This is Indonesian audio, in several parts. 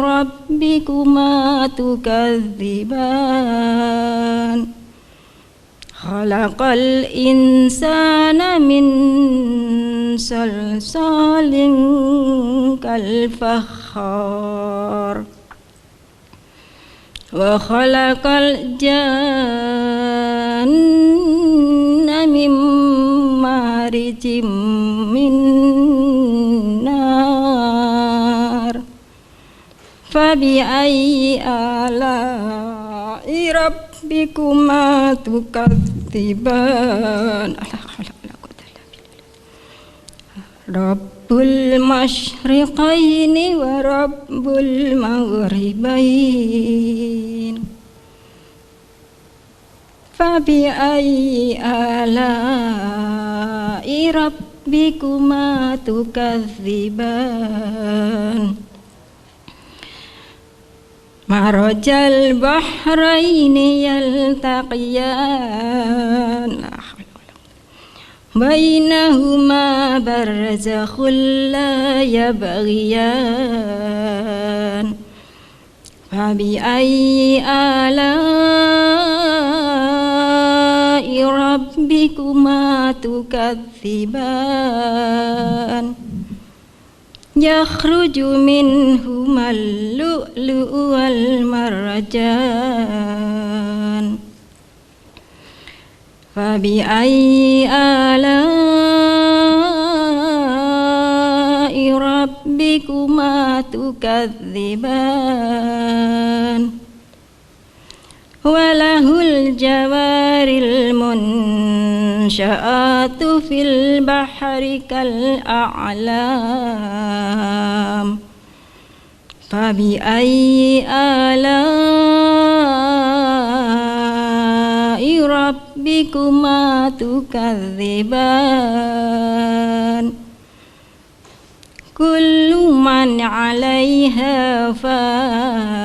ربكما تكذبان خلق الإنسان من صلصال كالفخار وخلق الجن من مارج من نار فبأي آلاء ربكما تكذبان رب المشرقين ورب المغربين فبأي آلاء ربكما تكذبان مرج البحرين يلتقيان بينهما برزخ لا يبغيان فبأي آلاء ربكما تكذبان يخرج منهما اللؤلؤ والمرجان فبأي آلاء ربكما تكذبان وله الجوار المنشآت في البحر كالأعلام فبأي آلاء ربكما تكذبان كل من عليها فان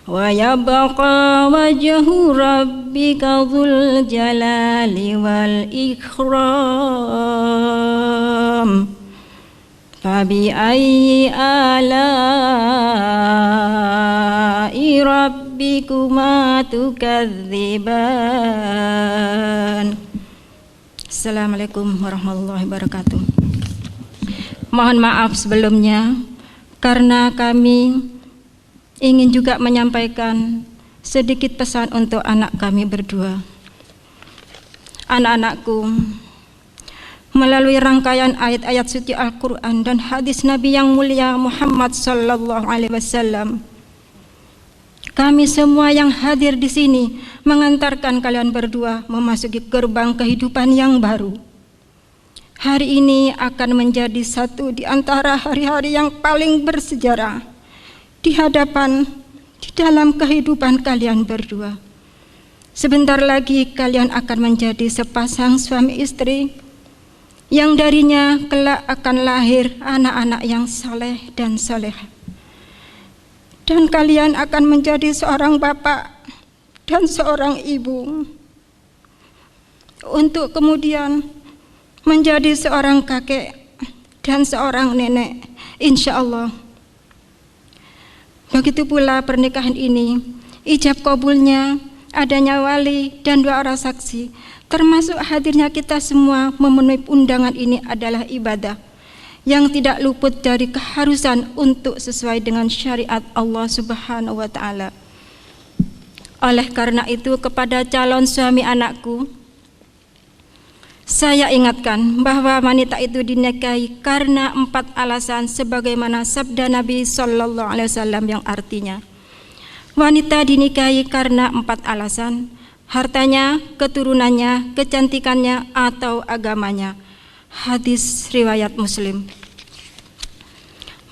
ويبقى وجه ربك ذو الجلال والإكرام فبأي آلاء ربكما تكذبان. Assalamualaikum warahmatullahi wabarakatuh. Mohon maaf sebelumnya karena kami ingin juga menyampaikan sedikit pesan untuk anak kami berdua. Anak-anakku, melalui rangkaian ayat-ayat suci Al-Quran dan hadis Nabi yang mulia Muhammad sallallahu alaihi wasallam, kami semua yang hadir di sini mengantarkan kalian berdua memasuki gerbang kehidupan yang baru. Hari ini akan menjadi satu di antara hari-hari yang paling bersejarah di dalam kehidupan kalian berdua. Sebentar lagi kalian akan menjadi sepasang suami istri yang darinya kelak akan lahir anak-anak yang saleh dan salehah. Dan kalian akan menjadi seorang bapak dan seorang ibu, untuk kemudian menjadi seorang kakek dan seorang nenek, insya Allah. Begitu pula pernikahan ini, ijab kabulnya, adanya wali dan 2 orang saksi, termasuk hadirnya kita semua memenuhi undangan ini adalah ibadah yang tidak luput dari keharusan untuk sesuai dengan syariat Allah Subhanahu wa ta'ala. Oleh karena itu, kepada calon suami anakku, saya ingatkan bahwa wanita itu dinikahi karena 4 alasan sebagaimana sabda Nabi sallallahu alaihi wasallam yang artinya, wanita dinikahi karena 4 alasan: hartanya, keturunannya, kecantikannya, atau agamanya. Hadis riwayat Muslim.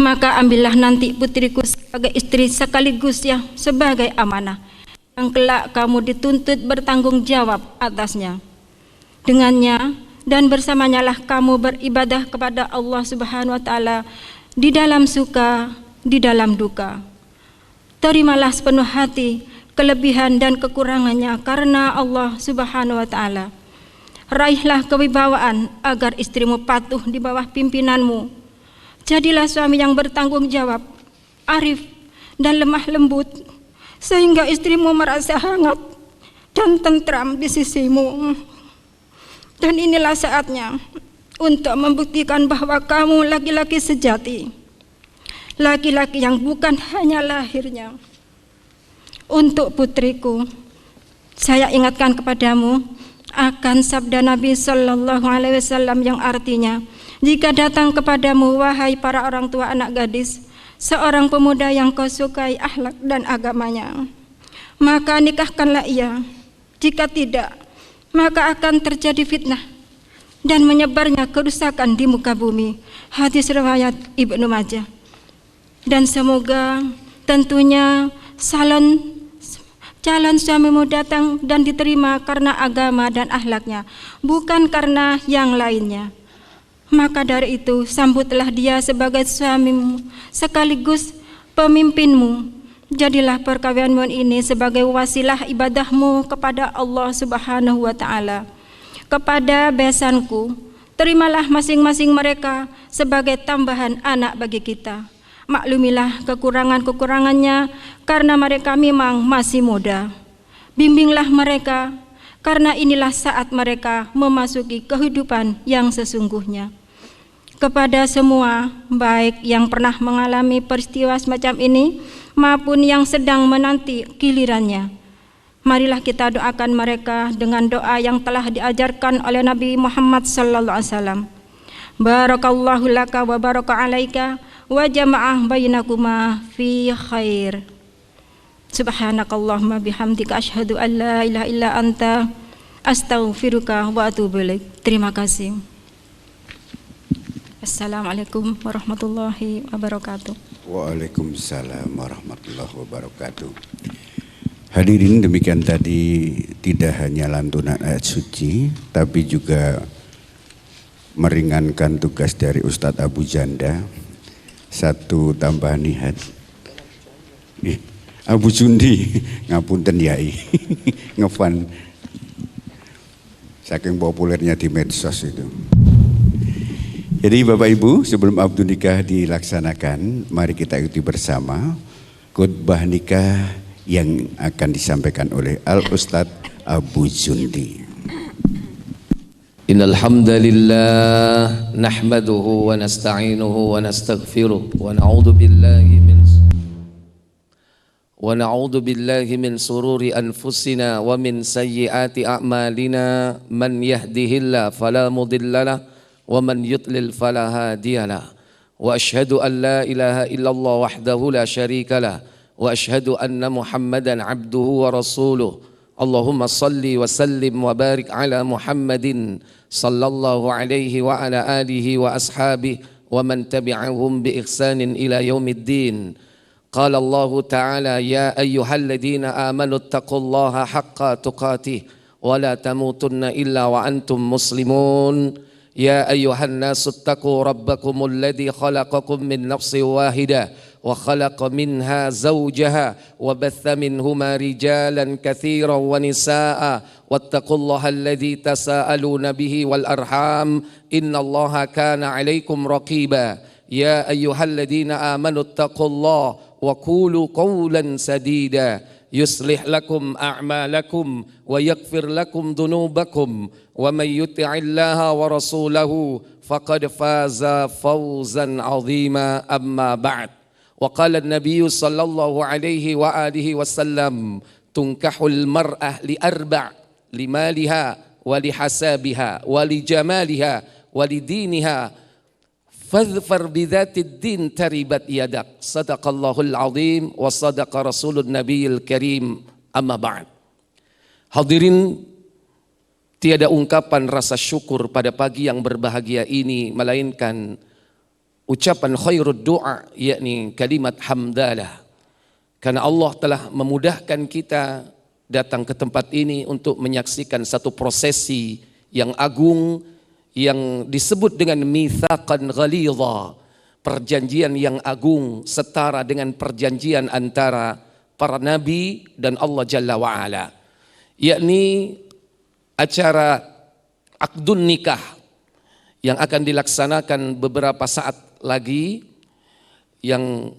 Maka ambillah nanti putriku sebagai istri sekaligus ya sebagai amanah yang kelak kamu dituntut bertanggung jawab atasnya. Dengannya dan bersamanya lah kamu beribadah kepada Allah Subhanahu wa ta'ala di dalam suka, di dalam duka. Terimalah sepenuh hati kelebihan dan kekurangannya karena Allah Subhanahu wa ta'ala. Raihlah kewibawaan agar istrimu patuh di bawah pimpinanmu. Jadilah suami yang bertanggung jawab, arif dan lemah lembut, sehingga istrimu merasa hangat dan tentram di sisimu. Dan inilah saatnya untuk membuktikan bahwa kamu laki-laki sejati, laki-laki yang bukan hanya lahirnya. Untuk putriku, saya ingatkan kepadamu akan sabda Nabi Sallallahu Alaihi Wasallam yang artinya, jika datang kepadamu wahai para orang tua anak gadis, seorang pemuda yang kau sukai akhlak dan agamanya, maka nikahkanlah ia. Jika tidak, maka akan terjadi fitnah dan menyebarnya kerusakan di muka bumi. Hadis riwayat Ibnu Majah. Dan semoga tentunya calon suamimu datang dan diterima karena agama dan akhlaknya, bukan karena yang lainnya. Maka dari itu sambutlah dia sebagai suamimu sekaligus pemimpinmu. Jadilah perkawinan ini sebagai wasilah ibadahmu kepada Allah Subhanahu wa Ta'ala. Kepada besanku, terimalah masing-masing mereka sebagai tambahan anak bagi kita. Maklumilah kekurangan-kekurangannya karena mereka memang masih muda. Bimbinglah mereka karena inilah saat mereka memasuki kehidupan yang sesungguhnya. Kepada semua, baik yang pernah mengalami peristiwa semacam ini maupun yang sedang menanti gilirannya, marilah kita doakan mereka dengan doa yang telah diajarkan oleh Nabi Muhammad sallallahu alaihi wasallam. Barakallahu laka wa baraka alaika wa jama'ah bainakuma fi khair. Subhanakallahumma bihamdika asyhadu an la ilaha illa anta astaghfiruka wa atubu ilaik. Terima kasih. Assalamualaikum warahmatullahi wabarakatuh. Waalaikumsalam warahmatullahi wabarakatuh. Hadirin, demikian tadi tidak hanya lantunan ayat suci, tapi juga meringankan tugas dari Ustadz Abu Janda. Satu tambahan nihat, Abu Jundi, ngapunten yai, ngefan, saking populernya di medsos itu. Jadi Bapak Ibu, sebelum akad nikah dilaksanakan, mari kita ikuti bersama khutbah nikah yang akan disampaikan oleh Al Ustadz Abu Jundi. Innal hamdalillah nahmaduhu wa nasta'inuhu wa nastaghfiruh wa na'udzu billahi min sururi anfusina wa min sayyiati a'malina, man yahdihillahu fala mudhillalah wa man yudlil fala hadiyalah. Wa asyhadu an la ilaha illallah wahdahu la syarikalah wa asyhadu anna Muhammadan abduhu wa rasuluh. Allahumma salli wa sallim wa barik ala Muhammadin sallallahu alaihi wa ala alihi wa ashabihi wa man tabi'ahum bi ihsanin ila yaumiddin. Qala Allah ta'ala ya ayyuhalladzina amanu taqullaha haqqa tuqatih wa la tamutunna illa wa antum muslimun. Ya ayyuhan nasu taqu rabbakumul ladzi khalaqakum min nafsin wahidah wa khalaqa minha zawjaha wa batha minhuma rijalan katsiran wa nisaa wattaqullaha alladzi tasaaluna bihi wal arham innallaha kana 'alaikum raqiba. Ya ayyuhalladzina amanu taqullaha wa qulu qawlan sadida yuslih lakum a'malakum wa yaghfir lakum dhunubakum wa may yuti'illaha wa rasulahu faqad faza fawzan 'azima. Amma ba'd. Wa qala an-nabiy sallallahu alaihi wa alihi wasallam tunkahul mar'ah li arba', li maliha wa li hasabiha wa li jamaliha wa li diniha fadhfar bidzatid din taribat yadak. Sadaqallahul azim wa sadaqa rasulun nabiyil karim. Amma ba'd. Hadirin, tiada ungkapan rasa syukur pada pagi yang berbahagia ini melainkan ucapan khairud doa, yakni kalimat hamdalah. Karena Allah telah memudahkan kita datang ke tempat ini untuk menyaksikan satu prosesi yang agung yang disebut dengan mitsaqan ghalidha, perjanjian yang agung setara dengan perjanjian antara para nabi dan Allah Jalla wa'ala, yakni acara akdun nikah yang akan dilaksanakan beberapa saat lagi yang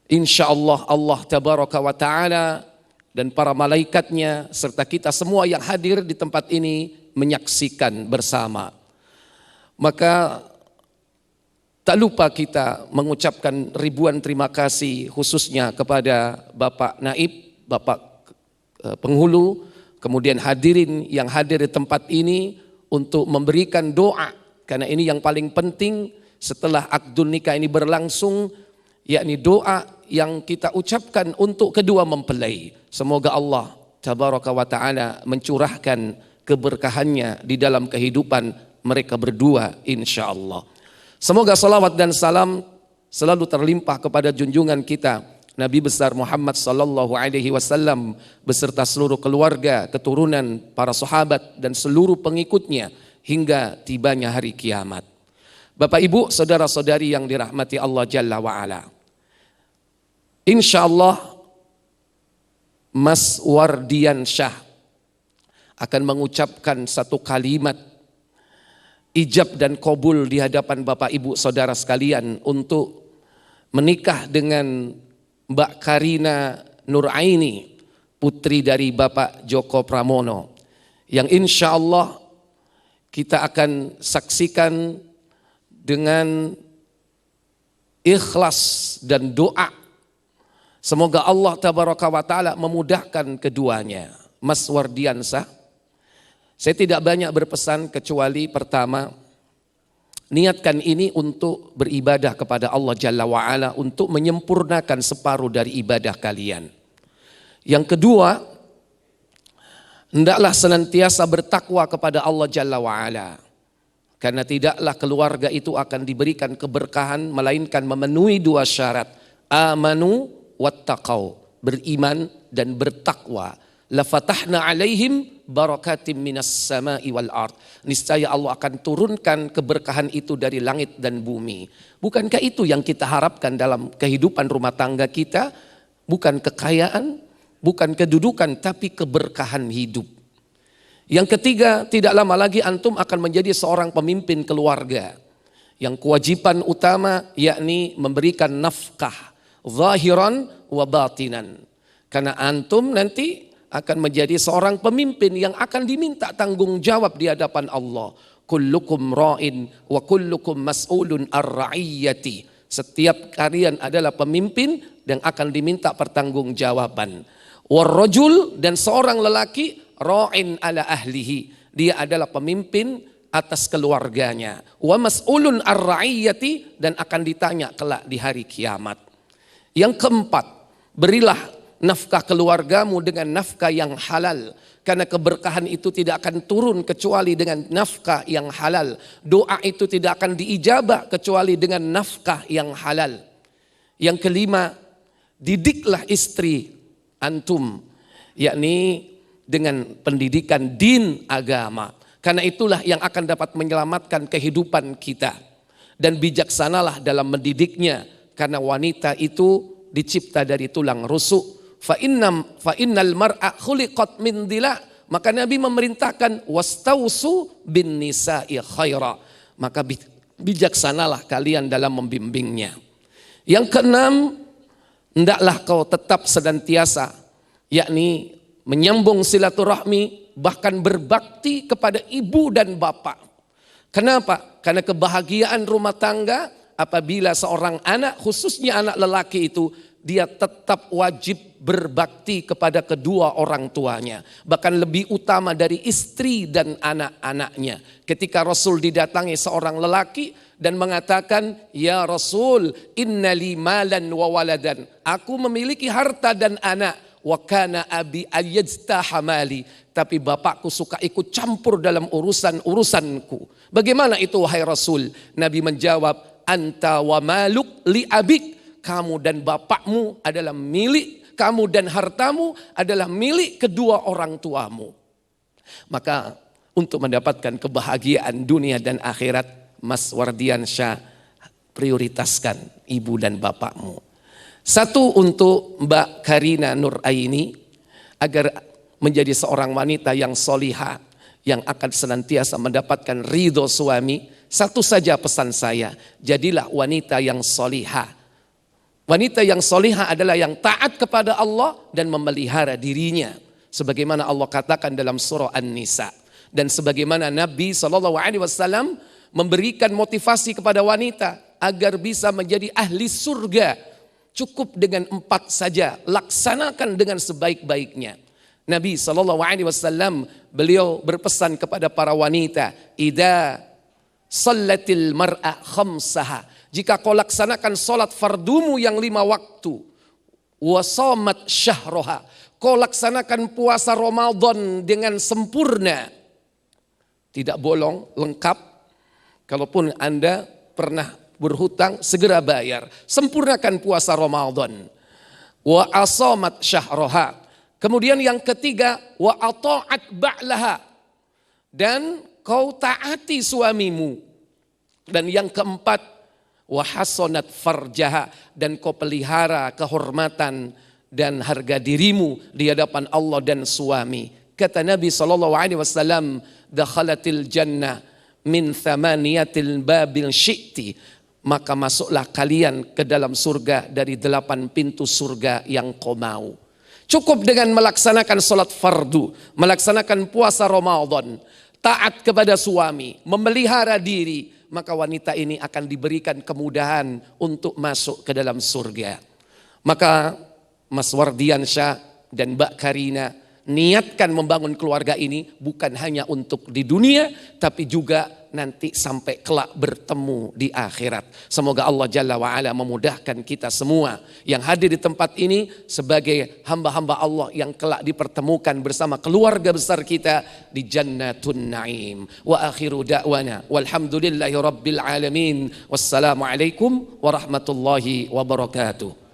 insya Allah Allah tabaraka wa ta'ala dan para malaikatnya serta kita semua yang hadir di tempat ini menyaksikan bersama. Maka tak lupa kita mengucapkan ribuan terima kasih khususnya kepada Bapak Naib, Bapak Penghulu, kemudian hadirin yang hadir di tempat ini untuk memberikan doa. Karena ini yang paling penting setelah akdun nikah ini berlangsung, yakni doa yang kita ucapkan untuk kedua mempelai. Semoga Allah tabaraka wa ta'ala mencurahkan keberkahannya di dalam kehidupan mereka berdua insya Allah. Semoga salawat dan salam selalu terlimpah kepada junjungan kita Nabi besar Muhammad sallallahu alaihi wasallam beserta seluruh keluarga, keturunan, para sahabat dan seluruh pengikutnya hingga tibanya hari kiamat. Bapak Ibu, saudara-saudari yang dirahmati Allah Jalla wa Ala. Insyaallah Mas Wardian Syah akan mengucapkan satu kalimat ijab dan qabul di hadapan Bapak Ibu saudara sekalian untuk menikah dengan Mbak Karina Nuraini, putri dari Bapak Joko Pramono, yang insya Allah kita akan saksikan dengan ikhlas dan doa. Semoga Allah tabaraka wa ta'ala memudahkan keduanya. Mas Wardiansah, saya tidak banyak berpesan kecuali pertama, niatkan ini untuk beribadah kepada Allah Jalla wa'ala untuk menyempurnakan separuh dari ibadah kalian. Yang kedua, hendaklah senantiasa bertakwa kepada Allah Jalla wa'ala. Karena tidaklah keluarga itu akan diberikan keberkahan melainkan memenuhi dua syarat. Amanu wattaqau, beriman dan bertakwa. La fatahna alaihim barakatim minas sama'i wal ard. Niscaya Allah akan turunkan keberkahan itu dari langit dan bumi. Bukankah itu yang kita harapkan dalam kehidupan rumah tangga kita? Bukan kekayaan, bukan kedudukan, tapi keberkahan hidup. Yang ketiga, tidak lama lagi antum akan menjadi seorang pemimpin keluarga. Yang kewajiban utama yakni memberikan nafkah zahiran wa batinan. Karena antum nanti akan menjadi seorang pemimpin yang akan diminta tanggung jawab di hadapan Allah. Kullukum ra'in wa kullukum mas'ulun ar-ra'iyyati. Setiap kalian adalah pemimpin dan akan diminta pertanggungjawaban. Warrajul, dan seorang lelaki, ra'in ala ahlihi. Dia adalah pemimpin atas keluarganya. Wa mas'ulun ar-ra'iyyati, dan akan ditanya kelak di hari kiamat. Yang keempat, berilah nafkah keluargamu dengan nafkah yang halal. Karena keberkahan itu tidak akan turun kecuali dengan nafkah yang halal. Doa itu tidak akan diijabah kecuali dengan nafkah yang halal. Yang kelima, didiklah istri antum, yakni dengan pendidikan din agama. Karena itulah yang akan dapat menyelamatkan kehidupan kita. Dan bijaksanalah dalam mendidiknya. Karena wanita itu dicipta dari tulang rusuk. Fa innal mar'a khuliqat min dila. Maka Nabi memerintahkan wastausu bin nisa'i khaira. Maka bijaksanalah kalian dalam membimbingnya. Yang keenam, hendaklah kau tetap senantiasa, yakni menyambung silaturahmi, bahkan berbakti kepada ibu dan bapak. Kenapa? Karena kebahagiaan rumah tangga apabila seorang anak, khususnya anak lelaki itu, dia tetap wajib berbakti kepada kedua orang tuanya. Bahkan lebih utama dari istri dan anak-anaknya. Ketika Rasul didatangi seorang lelaki dan mengatakan, ya Rasul, innali malan wa waladan. Aku memiliki harta dan anak. Wa kana abi ayyajtaha mali. Tapi bapakku suka ikut campur dalam urusan-urusanku. Bagaimana itu wahai Rasul? Nabi menjawab, anta wa maluk li abik. Kamu dan bapakmu adalah milik, kamu dan hartamu adalah milik kedua orang tuamu. Maka untuk mendapatkan kebahagiaan dunia dan akhirat, Mas Wardiansyah, prioritaskan ibu dan bapakmu. Satu, untuk Mbak Karina Nuraini, agar menjadi seorang wanita yang solihah, yang akan senantiasa mendapatkan ridho suami. Satu saja pesan saya, jadilah wanita yang solihah. Wanita yang solihah adalah yang taat kepada Allah dan memelihara dirinya. Sebagaimana Allah katakan dalam surah An-Nisa. Dan sebagaimana Nabi SAW memberikan motivasi kepada wanita agar bisa menjadi ahli surga. Cukup dengan 4 saja, laksanakan dengan sebaik-baiknya. Nabi SAW beliau berpesan kepada para wanita, idza sallatil mar'a khamsaha, jika kau laksanakan solat fardumu yang 5 waktu, wa shamat syahroha, kau laksanakan puasa Ramadan dengan sempurna, tidak bolong, lengkap. Kalaupun Anda pernah berhutang, segera bayar, sempurnakan puasa Ramadan. Wa asamat syahroha, kemudian yang ketiga, wa ata'at ba'laha, dan kau taati suamimu. Dan yang keempat, wa hasonat farjaha, dan kau pelihara kehormatan dan harga dirimu di hadapan Allah dan suami. Kata Nabi SAW, dakhalatil jannah min thamaniyatil babil syi'ti, maka masuklah kalian ke dalam surga dari 8 pintu surga yang kau mau. Cukup dengan melaksanakan sholat fardu, melaksanakan puasa Ramadan, taat kepada suami, memelihara diri, maka wanita ini akan diberikan kemudahan untuk masuk ke dalam surga. Maka Mas Wardiansyah dan Mbak Karina niatkan membangun keluarga ini bukan hanya untuk di dunia, tapi juga nanti sampai kelak bertemu di akhirat. Semoga Allah Jalla wa'ala memudahkan kita semua yang hadir di tempat ini sebagai hamba-hamba Allah yang kelak dipertemukan bersama keluarga besar kita di Jannatun Naim. Wa akhiru da'wana walhamdulillahi rabbil alamin. Wassalamualaikum warahmatullahi wabarakatuh.